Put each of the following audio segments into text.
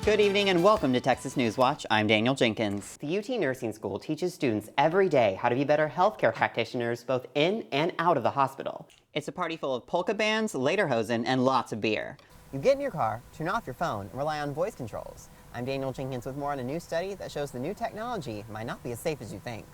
Good evening and welcome to Texas News Watch. I'm Daniel Jenkins. The UT Nursing School teaches students every day how to be better healthcare practitioners both in and out of the hospital. It's a party full of polka bands, lederhosen, and lots of beer. You get in your car, turn off your phone, and rely on voice controls. I'm Daniel Jenkins with more on a new study that shows the new technology might not be as safe as you think.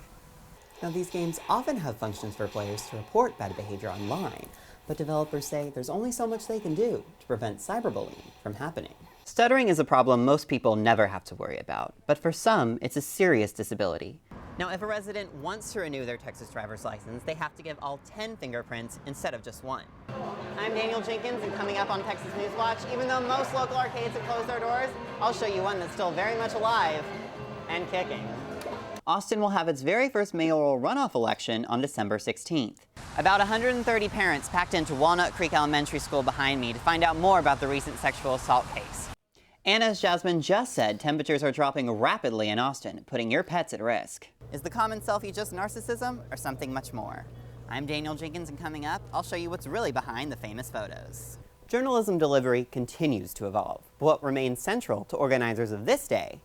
Now, these games often have functions for players to report bad behavior online, but developers say there's only so much they can do to prevent cyberbullying from happening. Stuttering is a problem most people never have to worry about, but for some, it's a serious disability. Now, if a resident wants to renew their Texas driver's license, they have to give all 10 fingerprints instead of just one. I'm Daniel Jenkins, and coming up on Texas News Watch, even though most local arcades have closed their doors, I'll show you one that's still very much alive and kicking. Austin will have its very first mayoral runoff election on December 16th. About 130 parents packed into Walnut Creek Elementary School behind me to find out more about the recent sexual assault case. And as Jasmine just said, temperatures are dropping rapidly in Austin, putting your pets at risk. Is the common selfie just narcissism or something much more? I'm Daniel Jenkins, and coming up, I'll show you what's really behind the famous photos. Journalism delivery continues to evolve, but what remains central to organizers of this day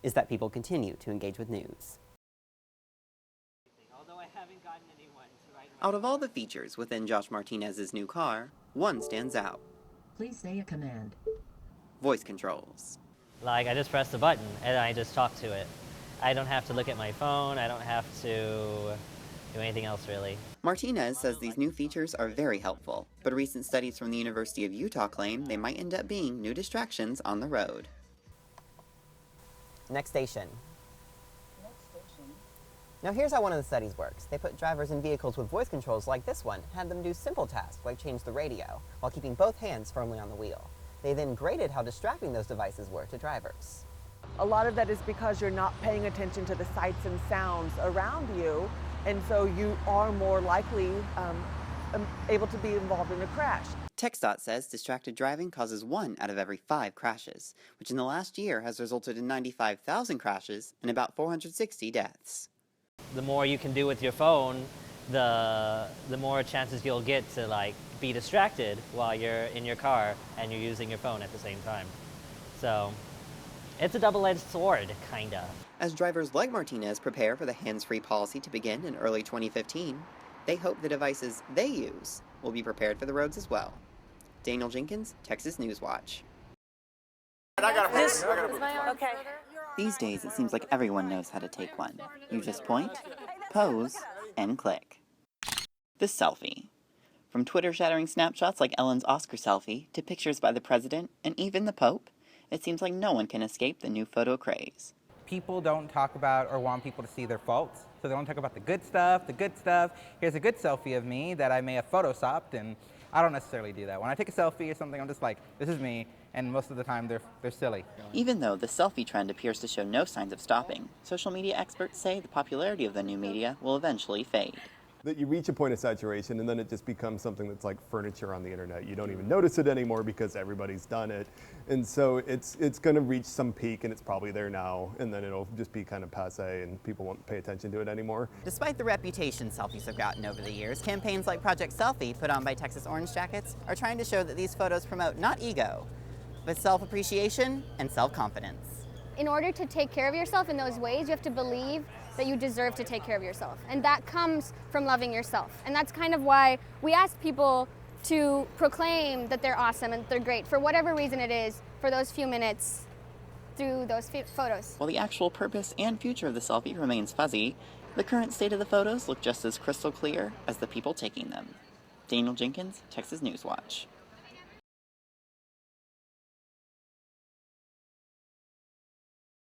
is that people continue to engage with news. Out of all the features within Josh Martinez's new car, one stands out. Please say a command. Voice controls. Like, I just press the button and I just talk to it. I don't have to look at my phone. I don't have to do anything else, really. Martinez says these new features are very helpful, but recent studies from the University of Utah claim they might end up being new distractions on the road. Next station. Now here's how one of the studies works. They put drivers in vehicles with voice controls like this one, had them do simple tasks like change the radio, while keeping both hands firmly on the wheel. They then graded how distracting those devices were to drivers. A lot of that is because you're not paying attention to the sights and sounds around you, and so you are more likely able to be involved in a crash. TxDOT says distracted driving causes 1 out of every 5 crashes, which in the last year has resulted in 95,000 crashes and about 460 deaths. The more you can do with your phone, the more chances you'll get to be distracted while you're in your car and you're using your phone at the same time. So it's a double-edged sword, kinda. As drivers like Martinez prepare for the hands-free policy to begin in early 2015, they hope the devices they use will be prepared for the roads as well. Daniel Jenkins, Texas News Watch. Okay. These days, it seems like everyone knows how to take one. You just point, pose, and click. The selfie. From Twitter-shattering snapshots like Ellen's Oscar selfie to pictures by the president and even the Pope, it seems like no one can escape the new photo craze. People don't talk about or want people to see their faults, so they don't talk about the good stuff. Here's a good selfie of me that I may have photoshopped, and I don't necessarily do that. When I take a selfie or something, I'm just like, this is me, and most of the time they're silly. Even though the selfie trend appears to show no signs of stopping, social media experts say the popularity of the new media will eventually fade. That you reach a point of saturation and then it just becomes something that's like furniture on the internet. You don't even notice it anymore because everybody's done it. And so it's going to reach some peak, and it's probably there now, and then it'll just be kind of passé and people won't pay attention to it anymore. Despite the reputation selfies have gotten over the years, campaigns like Project Selfie, put on by Texas Orange Jackets, are trying to show that these photos promote not ego, but self-appreciation and self-confidence. In order to take care of yourself in those ways, you have to believe that you deserve to take care of yourself. And that comes from loving yourself. And that's kind of why we ask people to proclaim that they're awesome and that they're great, for whatever reason it is, for those few minutes through those photos. While the actual purpose and future of the selfie remains fuzzy, the current state of the photos look just as crystal clear as the people taking them. Daniel Jenkins, Texas News Watch.